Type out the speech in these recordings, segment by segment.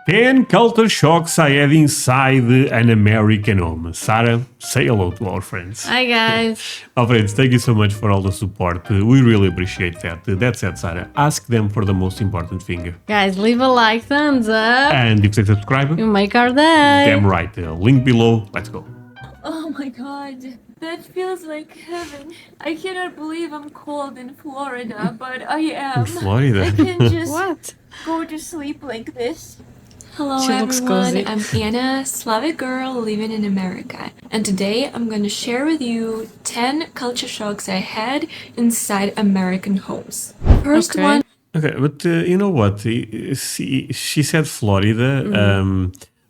10 culture shocks I had inside an American home. Sarah, say hello to our friends. Hi guys. Our friends, thank you so much for all the support. We really appreciate that. That said, Sarah, ask them for the most important thing. Guys, leave a like, thumbs up. And if they subscribe, You make our day. damn right. Link below. Let's go. Oh my god, that feels like heaven. I cannot believe I'm cold in Florida, but I am. Florida. I can just What? go to sleep like this. Hello She looks everyone, cozy. I'm Anna, Slavic girl living in America. And today I'm gonna share with you 10 culture shocks I had inside American homes. First Okay. one. Okay, but you know what? She said Florida,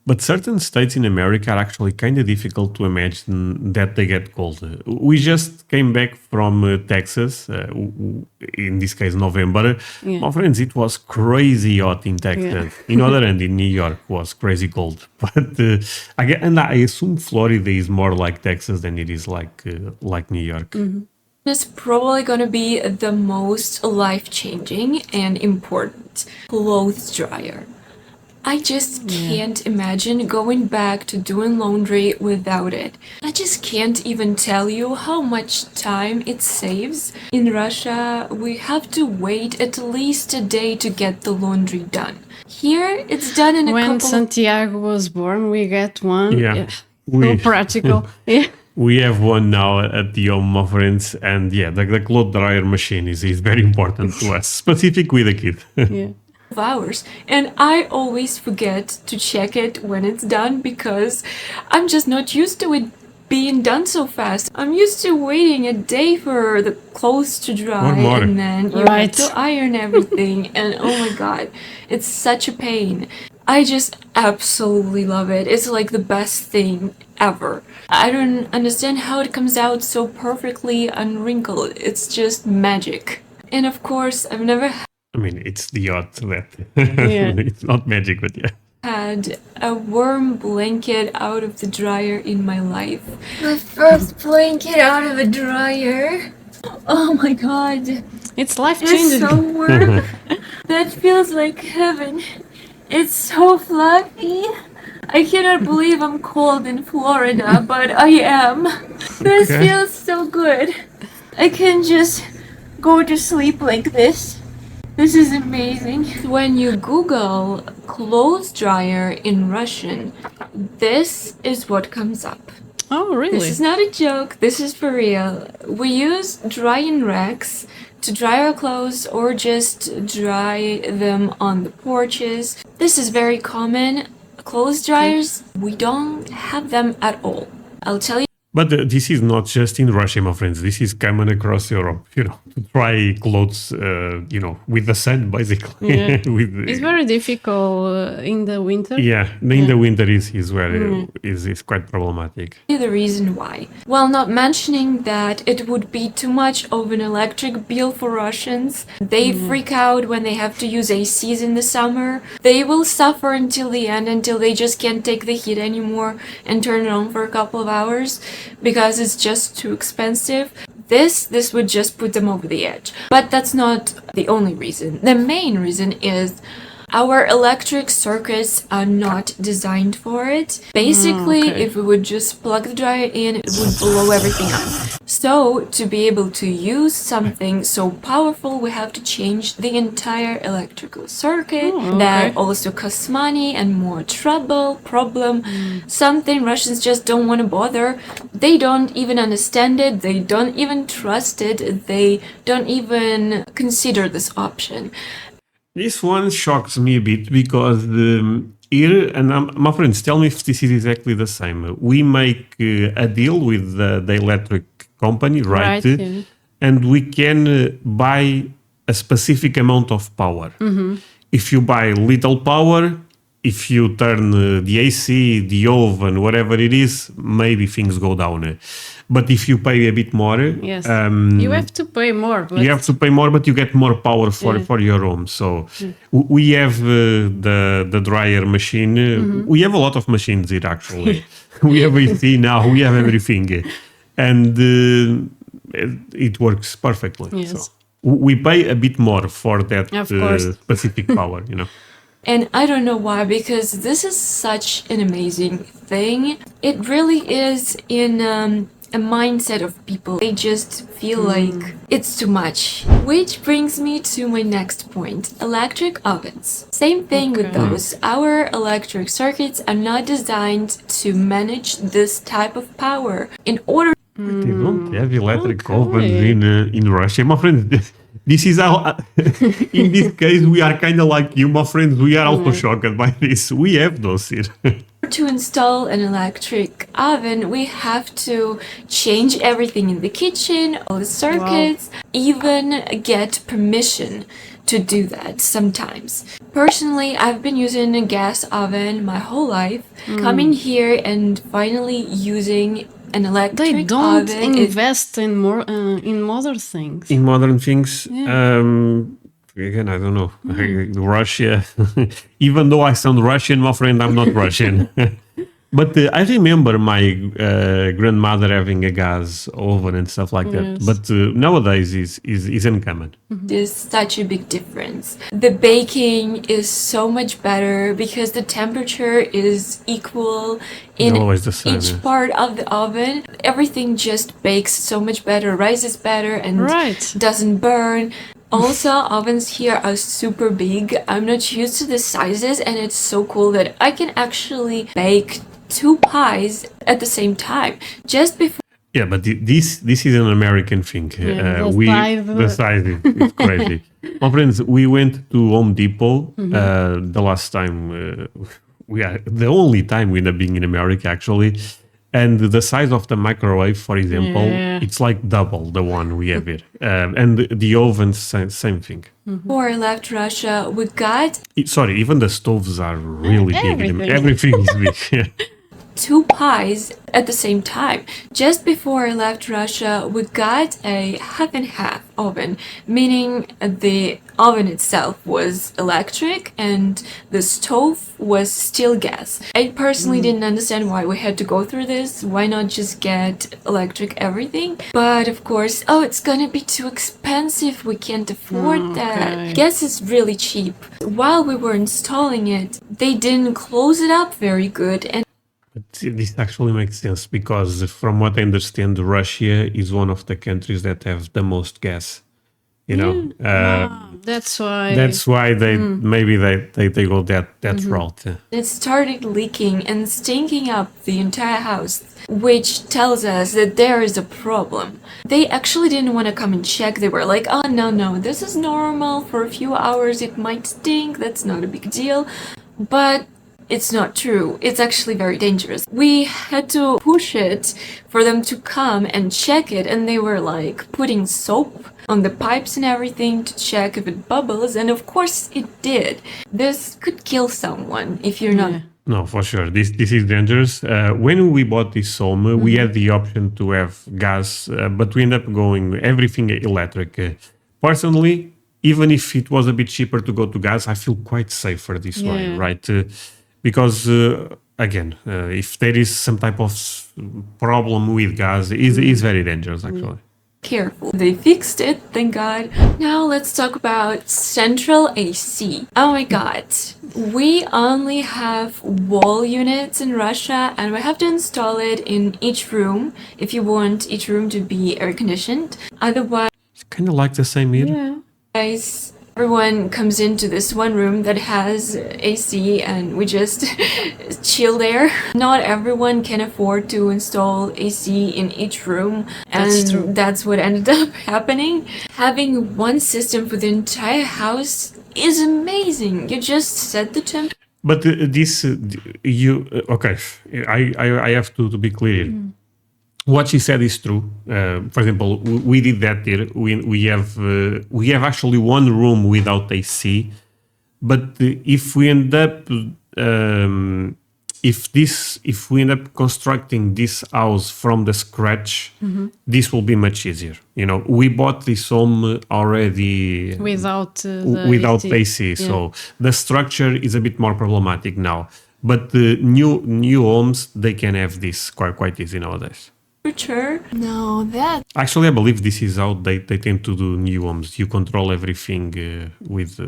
but certain states in America are actually kind of difficult to imagine that they get cold. We just came back from Texas, in this case November. Yeah. My friends, it was crazy hot in Texas. In other hand, in New York was crazy cold. But I assume Florida is more like Texas than it is like New York. Is probably gonna be the most life-changing and important clothes dryer. I just can't imagine going back to doing laundry without it. I just can't even tell you how much time it saves. In Russia, we have to wait at least a day to get the laundry done. Here, it's done in a When couple of Santiago was born, we get one. Yeah. So practical. Yeah. We have one now at the home, my friends, and yeah, the clothes dryer machine is very important to us, specific with the kid. Yeah. hours, and I always forget to check it when it's done because I'm just not used to it being done so fast. I'm used to waiting a day for the clothes to dry Or more. and then you Right. have to iron everything and oh my god, it's such a pain. I just absolutely love it. It's like the best thing ever. I don't understand how it comes out so perfectly unwrinkled. It's just magic. And of course, I've never I mean, it's the odd that Yeah. it's not magic, but yeah. had a warm blanket out of the dryer in my life. My first blanket out of a dryer. Oh my god. It's life It's changing. so warm. That feels like heaven. It's so fluffy. I cannot believe I'm cold in Florida, but I am. This Okay. feels so good. I can just go to sleep like this. This is amazing. When you Google clothes dryer in Russian, this is what comes up. Oh, really? This is not a joke, this is for real. We use drying racks to dry our clothes or just dry them on the porches. This is very common. Clothes dryers, we don't have them at all. I'll tell you. But this is not just in Russia, my friends. This is common across Europe, to dry clothes, with the sun, basically. Yeah. With, It's very difficult in the winter. yeah, in the winter is where is quite problematic. The reason why. While not mentioning that it would be too much of an electric bill for Russians, they freak out when they have to use ACs in the summer. They will suffer until the end, until they just can't take the heat anymore and turn it on for a couple of hours because it's just too expensive. This would just put them over the edge. But that's not the only reason. The main reason is our electric circuits are not designed for it. Basically, okay. if we would just plug the dryer in, it would blow everything up. So, to be able to use something so powerful, we have to change the entire electrical circuit. Oh, That okay. also costs money and more problem. Something Russians just don't want to bother. They don't even understand it. They don't even trust it. They don't even consider this option. This one shocks me a bit because here, and my friends, tell me if this is exactly the same. We make a deal with the electric company, right? Right, yeah. And we can buy a specific amount of power. If you buy little power, if you turn the AC, the oven, whatever it is, maybe things go down. But if you pay a bit more, Yes. You have to pay more. But you have to pay more, but you get more power for your home. So we have the dryer machine. We have a lot of machines here, actually. We have AC now. We have everything. And it works perfectly. Yes. So we pay a bit more for that Of course. specific power, And I don't know why, because this is such an amazing thing. It really is in a mindset of people. They just feel like it's too much. Which brings me to my next point, electric ovens. Same thing with those. Our electric circuits are not designed to manage this type of power. In order They don't have electric ovens in Russia. My friend, this is how, in this case, we are kind of like you, my friends. We are also shocked by this. We have those here. to install an electric oven, we have to change everything in the kitchen, all the circuits, even get permission to do that sometimes. Personally, I've been using a gas oven my whole life. Coming here and finally using an electric They don't oven, invest in more in modern things. In modern things, again, I don't know. Russia, even though I sound Russian, my friend, I'm not Russian. But I remember my grandmother having a gas oven and stuff like that. But nowadays is uncommon. is such a big difference. The baking is so much better because the temperature is equal in Always the same, each yeah. part of the oven. Everything just bakes so much better, rises better, and doesn't burn. Also, ovens here are super big. I'm not used to the sizes, and it's so cool that I can actually bake 2 pies at the same time. Just before Yeah, but this is an American thing. The size is crazy. My friends, we went to Home Depot the last time. We are the only time we end up being in America, actually. And the size of the microwave, for example, it's like double the one we have here. And the oven, same thing. I left Russia, we got Even the stoves are really big. Everything is big. 2 pies at the same time. Just before I left Russia, we got a half and half oven, meaning the oven itself was electric and the stove was still gas. I personally didn't understand why we had to go through this. Why not just get electric everything? But of course, it's gonna be too expensive. We can't afford that. Gas is really cheap. While we were installing it, they didn't close it up very good, and This actually makes sense because, from what I understand, Russia is one of the countries that have the most gas. That's why. That's why they go that route. it started leaking and stinking up the entire house, which tells us that there is a problem. They actually didn't want to come and check. They were like, oh, no, this is normal. For a few hours it might stink. That's not a big deal. But it's not true. It's actually very dangerous. We had to push it for them to come and check it, and they were like putting soap on the pipes and everything to check if it bubbles, and of course it did. This could kill someone if you're not. No, for sure. This is dangerous. When we bought this home, we had the option to have gas, but we ended up going everything electric. Personally, even if it was a bit cheaper to go to gas, I feel quite safer this way, right? Because again, if there is some type of problem with gas, it's very dangerous actually. Careful. They fixed it, thank God. Now let's talk about central AC. Oh my god. We only have wall units in Russia and we have to install it in each room if you want each room to be air conditioned. Otherwise, It's kind of like the same here. everyone comes into this one room that has AC and we just chill there. Not everyone can afford to install AC in each room, and that's what ended up happening. Having one system for the entire house is amazing. You just set the temperature. But I have to be clear. What she said is true. For example, we did that here. We have actually one room without AC, but if we end up constructing this house from the scratch, this will be much easier. We bought this home already without AC, so the structure is a bit more problematic now. But the new homes, they can have this quite easy nowadays. No, that Actually, I believe this is how they tend to do new homes. You control everything with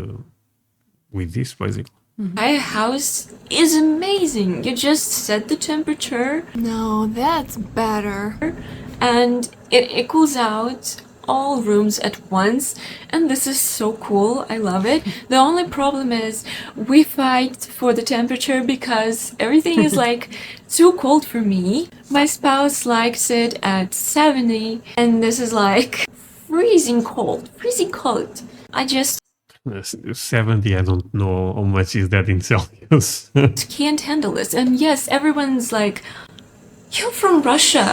this, basically. My house is amazing. You just set the temperature. No, that's better. And it equals out all rooms at once, and this is so cool. I love it. The only problem is we fight for the temperature because everything is like too cold for me. My spouse likes it at 70, and this is like freezing cold. Freezing cold. I just 70, I don't know how much is that in Celsius. can't handle this. And yes, everyone's like, "You're from Russia.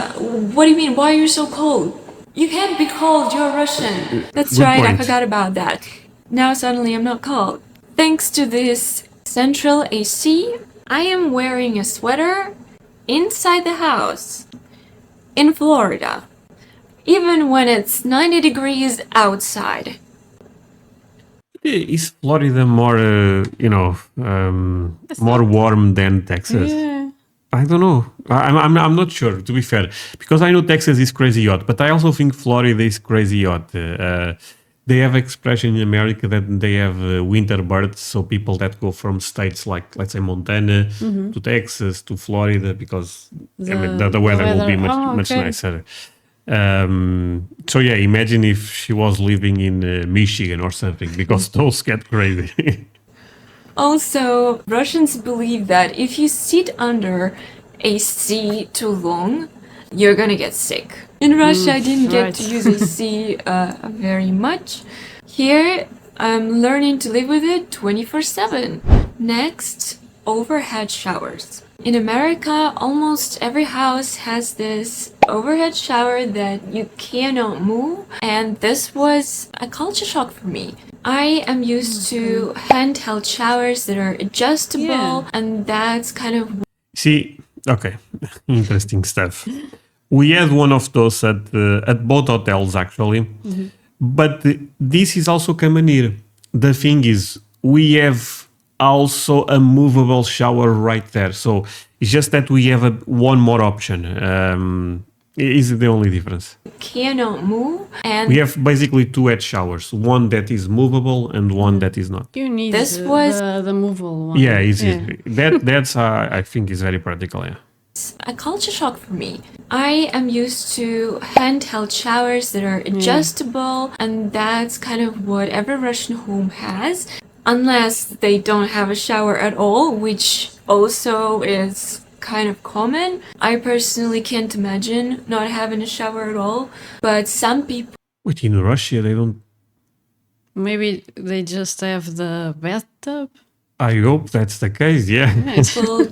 What do you mean? Why are you so cold? You can't be cold. You're Russian." That's Good right. I point. forgot about that. Now suddenly I'm not cold. Thanks to this central AC, I am wearing a sweater inside the house in Florida, even when it's 90 degrees outside. Is Florida more, more warm than Texas? Yeah. I don't know. I'm not sure, to be fair, because I know Texas is crazy hot, but I also think Florida is crazy hot. They have expression in America that they have winter birds, so people that go from states like, let's say, Montana to Texas to Florida, because the weather will be much okay. nicer. So yeah, imagine if she was living in Michigan or something, because those get crazy. Also, Russians believe that if you sit under AC too long, you're gonna get sick. In Russia, I didn't get right. to use AC very much. Here, I'm learning to live with it 24/7. Next, overhead showers. In America, almost every house has this overhead shower that you cannot move, and this was a culture shock for me. I am used to handheld showers that are adjustable, Yeah. and that's kind of See, okay, interesting stuff. We had one of those at both hotels actually, but this is also common here. The thing is, we have also a movable shower right there, so it's just that we have one more option. Is the only difference. cannot move, and We have basically two head showers, one that is movable and one that is not. You need This was- the movable one. Yeah, easy. That's I think is very practical. Yeah. a culture shock for me. I am used to handheld showers that are adjustable, and that's kind of what every Russian home has, unless they don't have a shower at all, which also is kind of common. I personally can't imagine not having a shower at all, but some people Wait, in Russia they don't. Maybe they just have the bathtub. I hope that's the case. Yeah.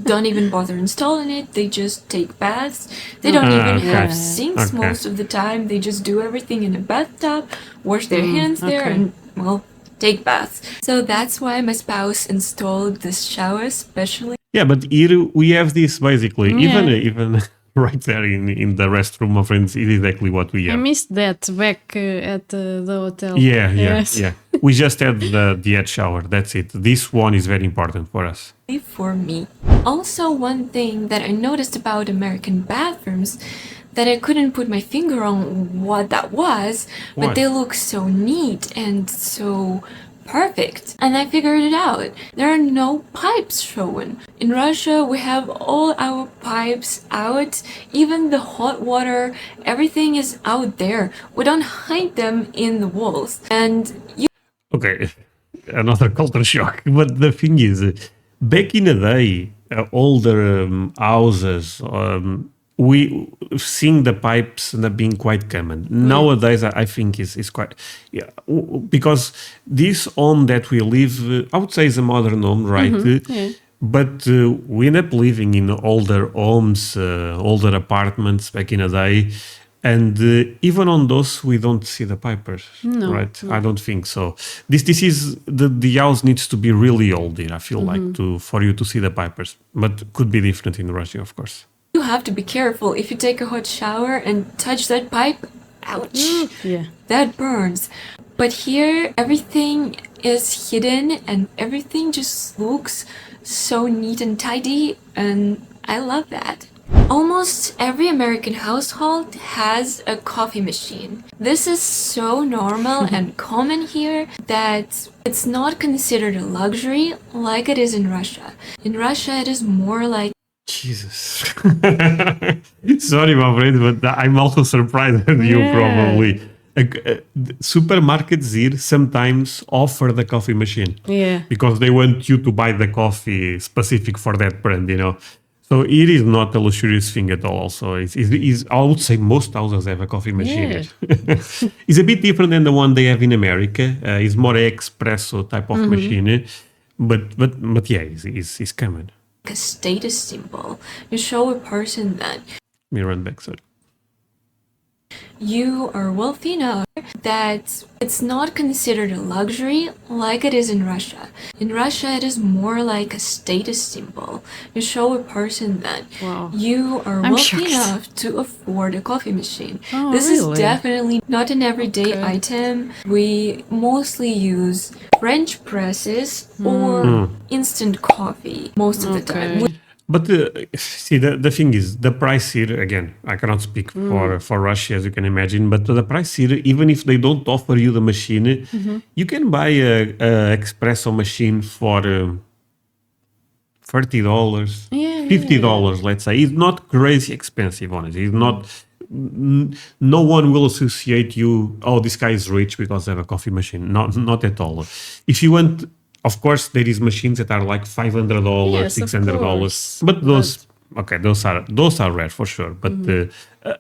don't even bother installing it. They just take baths. They don't even Okay. have sinks Okay. most of the time. They just do everything in a bathtub, wash their hands there, okay. and, well, take baths. So that's why my spouse installed this shower especially. Yeah, but here we have this basically. Yeah. Even right there in the restroom, my friends, it is exactly what we I have. missed that back at the hotel. Yeah, yeah, Yes. yeah. We just had the head shower. That's it. This one is very important for us. For me. Also, one thing that I noticed about American bathrooms that I couldn't put my finger on what that was, but What? they look so neat and so perfect. And I figured it out. There are no pipes showing. In Russia, we have all our pipes out, even the hot water, everything is out there. We don't hide them in the walls. And you Okay, another culture shock. But the thing is, back in the day, older houses, we seeing the pipes that being quite common. Nowadays, I think is quite because this home that we live, I would say, is a modern home, right? Yeah. But we end up living in older homes, older apartments back in the day. And even on those, we don't see the pipers, No, right? I don't think so. This is the house needs to be really old here. I feel like for you to see the pipers, but could be different in Russia, of course. You have to be careful if you take a hot shower and touch that pipe. Ouch! Yeah. That burns. But here, everything is hidden and everything just looks so neat and tidy, and I love that. Almost every American household has a coffee machine. This is so normal and common here that it's not considered a luxury like it is in Russia. In Russia, it is more like Jesus. Sorry, my friend, but I'm also surprised at you, probably. Supermarkets here sometimes offer the coffee machine. Yeah. Because they want you to buy the coffee specific for that brand, you know. So it is not a luxurious thing at all. So I would say most houses have a coffee machine. It's a bit different than the one they have in America. It's more espresso type of machine. But yeah, it's common. a status symbol. You show a person that Let me run back, sorry. you are wealthy enough that it's not considered a luxury like it is in Russia. In Russia, it is more like a status symbol. You show a person that Wow. you are I'm wealthy shocked. enough to afford a coffee machine. Oh, This really? is definitely not an everyday Okay. item. We mostly use French presses or instant coffee most of the time. Okay. But see, the thing is, the price here, again, I cannot speak for Russia, as you can imagine, but the price here, even if they don't offer you the machine, you can buy a espresso machine for $30, Yeah, $50, let's say. It's not crazy expensive, honestly. It's not. No one will associate you, oh, this guy is rich because they have a coffee machine. Not at all. If you want, of course, there is machines that are like $500, Yes, of $600, course. but those, okay, those are rare for sure. But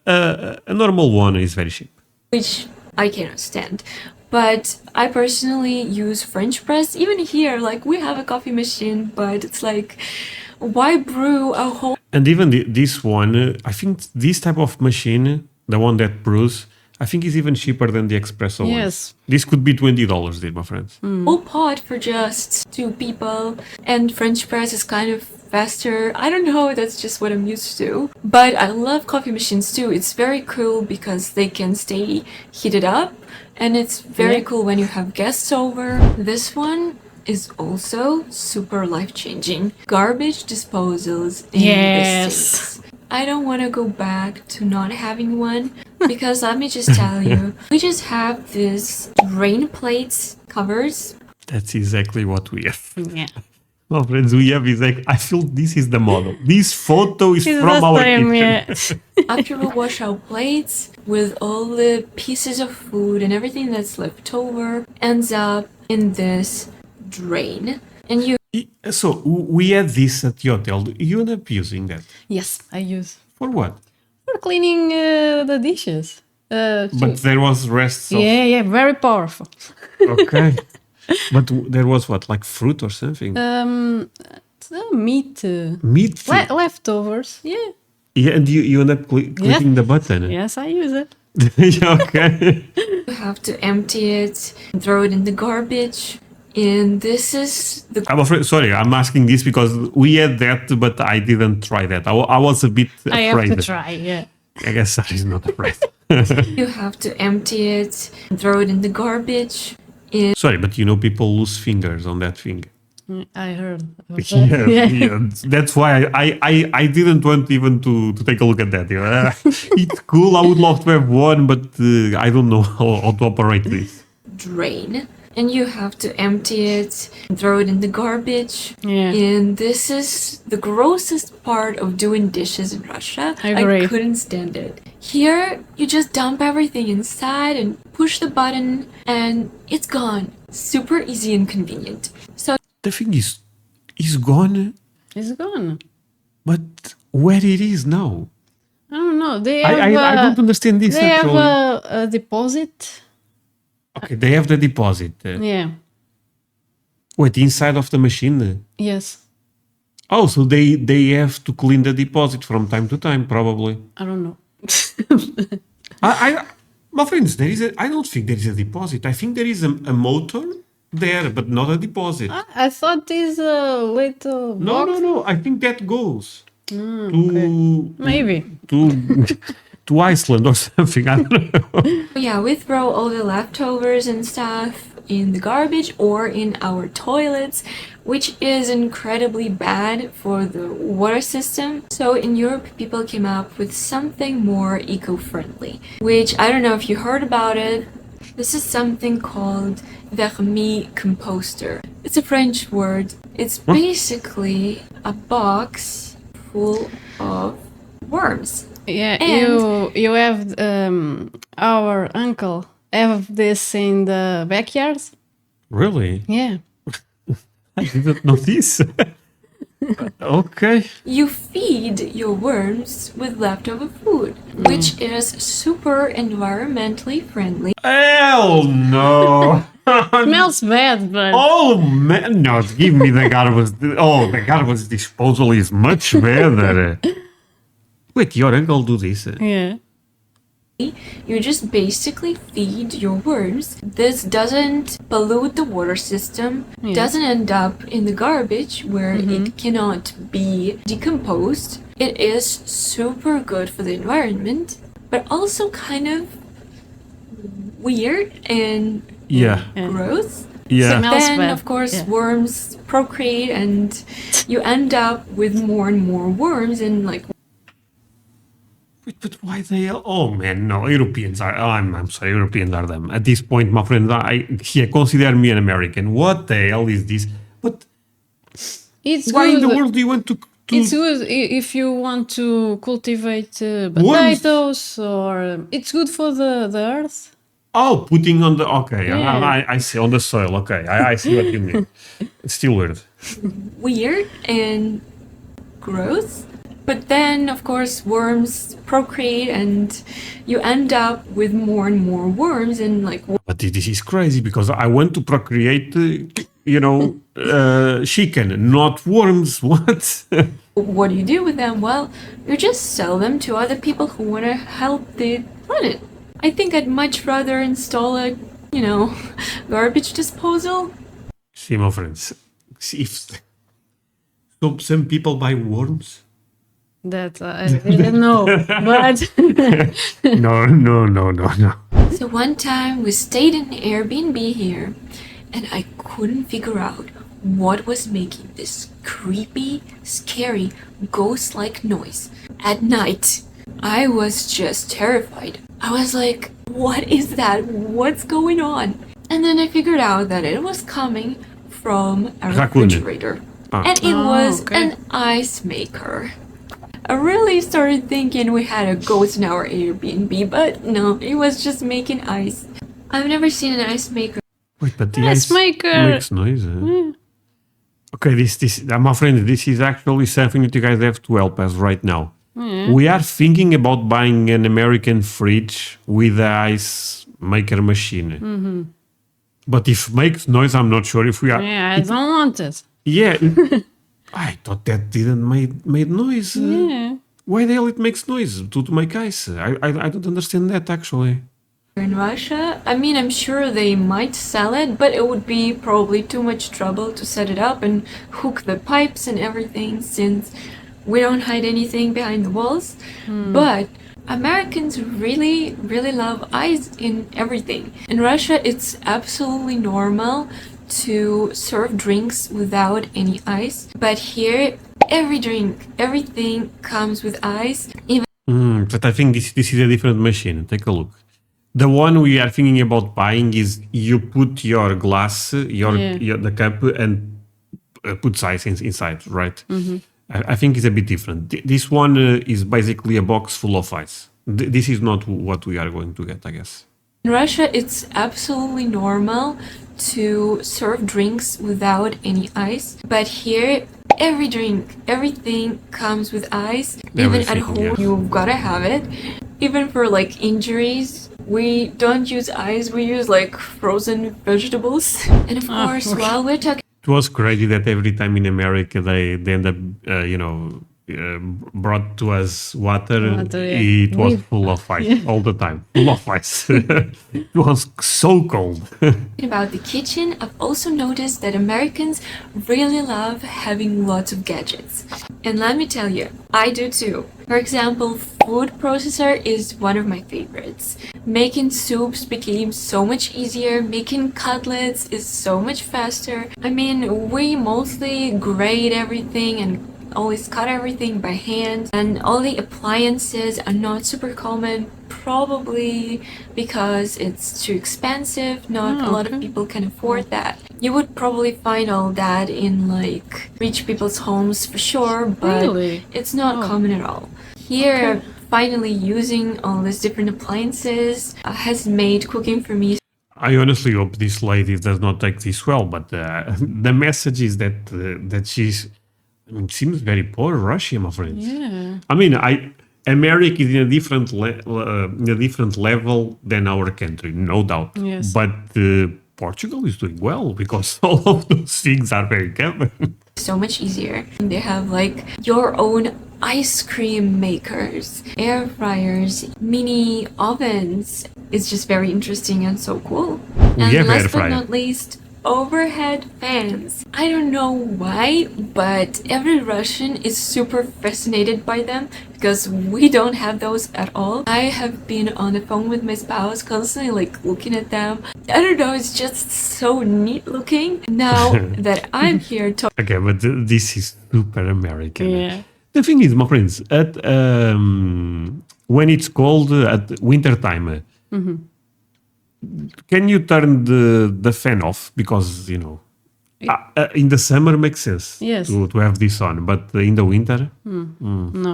a normal one is very cheap. which I cannot stand. But I personally use French press. Even here, like we have a coffee machine, but it's like, why brew a whole And even this one, I think this type of machine, the one that brews, I think is even cheaper than the espresso one. Yes. This could be $20, dear my friends. whole pot for just two people? And French press is kind of faster. I don't know, that's just what I'm used to. But I love coffee machines too. It's very cool because they can stay heated up. And it's very Yeah. cool when you have guests over. This one is also super life-changing. Garbage disposals in the Yes. States. I don't want to go back to not having one because let me just tell you, we just have this drain plates covers. That's exactly what we have. Yeah. Well, friends, we have I feel this is the model. This photo is It's from the our same, kitchen. yeah. After we wash our plates with all the pieces of food and everything that's left over ends up in this drain. And you So we had this at the hotel. You end up using that Yes, I use for what? for cleaning the dishes. But there was rests of yeah, very powerful. okay. But there was what, like fruit or something? It's, meat. Meat. Leftovers. Yeah. Yeah, and you end up clicking the button. Yes, I use it. Yeah, okay. have to empty it, throw it in the garbage. And this is the I'm afraid. Sorry, I'm asking this because we had that, but I didn't try that. I was a bit I afraid. have to try, yeah. I guess Sarah's not afraid. you have to empty it, throw it in the garbage. Sorry, but you know people lose fingers on that thing. I heard. Of that. Yeah. That's why I didn't want even to take a look at that. You know? It's cool. I would love to have one, but I don't know how to operate this. Drain. And you have to empty it, throw it in the garbage. Yeah. And this is the grossest part of doing dishes in Russia. I agree. couldn't stand it. Here, you just dump everything inside and push the button, and it's gone. Super easy and convenient. So The thing is, it's gone, It's gone. but where it is now? I don't know. They have, I don't understand this They actually. have a deposit. Okay, they have the deposit. Yeah. Wait, inside of the machine? Yes. Oh, so they have to clean the deposit from time to time, probably. I don't know. My friends, I don't think there is a deposit. I think there is a motor there, but not a deposit. I thought this little No, box. no. I think that goes to Maybe. to Iceland or something. I don't know. yeah, we throw all the leftovers and stuff in the garbage or in our toilets, which is incredibly bad for the water system. So in Europe, people came up with something more eco-friendly, which I don't know if you heard about it. This is something called vermicomposter. It's a French word. It's basically a box full of worms. Yeah, And- you have our uncle have this in the backyard. Really? Yeah. I didn't know this. Okay. You feed your worms with leftover food, which is super environmentally friendly. Hell no. Smells bad, but Oh man, no! Give me the garbage. Oh, the garbage disposal is much better. Wait, your uncle do this? yeah. You just basically feed your worms. This doesn't pollute the water system, doesn't end up in the garbage where it cannot be decomposed. It is super good for the environment, but also kind of weird and Yeah, gross. yeah. Smells Then, bad. of course, Yeah. worms procreate and you end up with more and more worms and like Wait, but why they? Oh man, no! Europeans are. Oh, I'm sorry. Europeans are them. At this point, my friend, consider me an American. What the hell is this? But It's why in good. the world do you want to? It's good if you want to cultivate potatoes, or it's good for the earth. Oh, putting on the okay. Yeah. I see on the soil. Okay, I see what you mean. It's still weird. weird and gross. But then, of course, worms procreate and you end up with more and more worms and like But this is crazy because I want to procreate, chicken, not worms. What? what do you do with them? Well, you just sell them to other people who want to help the planet. I think I'd much rather install a, garbage disposal. See, my friends, see if some people buy worms. That I didn't know, but No. So one time we stayed in an Airbnb here and I couldn't figure out what was making this creepy, scary, ghost-like noise at night. I was just terrified. I was like, what is that? What's going on? And then I figured out that it was coming from a Raccoon. refrigerator. Ah. And it was okay. an ice maker. I really started thinking we had a ghost in our Airbnb, but no, it was just making ice. I've never seen an ice maker. Wait, but the Ice ice maker. makes noise. Okay, my friend, this is actually something that you guys have to help us right now. We are thinking about buying an American fridge with an ice maker machine. But if it makes noise, I'm not sure if we are. yeah, I don't want it. Yeah. I thought that didn't made noise. Yeah. Why the hell it makes noise to make ice? I don't understand that actually. In Russia, I mean, I'm sure they might sell it, but it would be probably too much trouble to set it up and hook the pipes and everything since we don't hide anything behind the walls. But Americans really, really love ice in everything. In Russia, it's absolutely normal to serve drinks without any ice. But here, everything comes with ice. Even But I think this is a different machine. Take a look. The one we are thinking about buying is you put your glass, the cup, and puts ice inside, right? I think it's a bit different. This one is basically a box full of ice. This is not what we are going to get, I guess. in Russia, it's absolutely normal to serve drinks without any ice. But here, everything comes with ice. Even at Everything, home, yeah. you've gotta have it. Even for like injuries, we don't use ice, we use like frozen vegetables. And of course, okay. while we're talking It was crazy that every time in America they end up, brought to us water, Water, yeah. it was We- full of ice all the time. Full of ice. It was so cold. About the kitchen, I've also noticed that Americans really love having lots of gadgets. And let me tell you, I do too. For example, food processor is one of my favorites. Making soups became so much easier, making cutlets is so much faster. I mean, we mostly grate everything and always cut everything by hand, and all the appliances are not super common, probably because it's too expensive. Not a lot of people can afford that. You would probably find all that in like rich people's homes for sure, but Really? it's not Oh. common at all. Here, finally using all these different appliances has made cooking for me I honestly hope this lady does not take this well, but the message is that she's. I mean, seems very poor Russia, my friends. Yeah. I mean, America is in a different level than our country, no doubt. Yes. But Portugal is doing well because all of those things are very common. so much easier. They have like your own ice cream makers, air fryers, mini ovens. It's just very interesting and so cool. And have air last but fryer. not least, overhead fans. I don't know why, but every Russian is super fascinated by them because we don't have those at all. I have been on the phone with my spouse constantly like looking at them. I don't know, it's just so neat looking. Now that I'm here talking Okay, but this is super American. Yeah. The thing is, my friends, at when it's cold at winter time, can you turn the fan off? Because in the summer makes sense Yes. to have this on, but in the winter,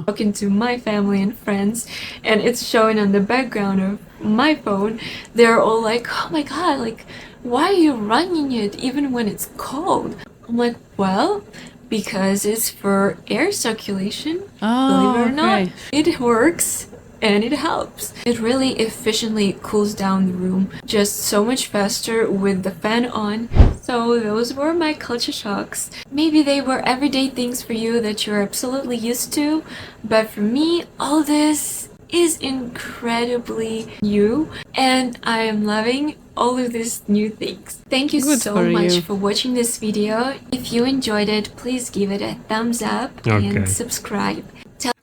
talking to my family and friends, and it's showing on the background of my phone. They're all like, oh my god, like, why are you running it even when it's cold? I'm like, well, because it's for air circulation. Oh, Believe it or not, okay. it works and it helps. It really efficiently cools down the room just so much faster with the fan on. So those were my culture shocks. Maybe they were everyday things for you that you're absolutely used to, but for me, all this is incredibly new and I am loving all of these new things. Thank you Good so for much you. for watching this video. If you enjoyed it, please give it a thumbs up Okay. and subscribe.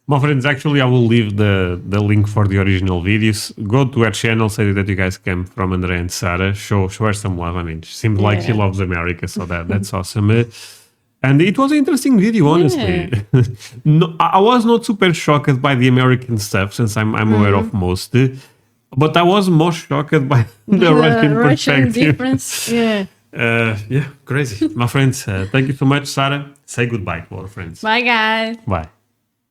my friends, actually, I will leave the link for the original videos. Go to her channel, say that you guys came from André and Sarah. Show her some love. I mean, she seems like she Yeah. loves America, so that's awesome. And it was an interesting video, honestly. No, I was not super shocked by the American stuff since I'm aware of most. But I was more shocked by the Russian Russian perspective. difference. Yeah. Yeah, crazy. My friends, thank you so much, Sarah. Say goodbye to our friends. Bye, guys. Bye.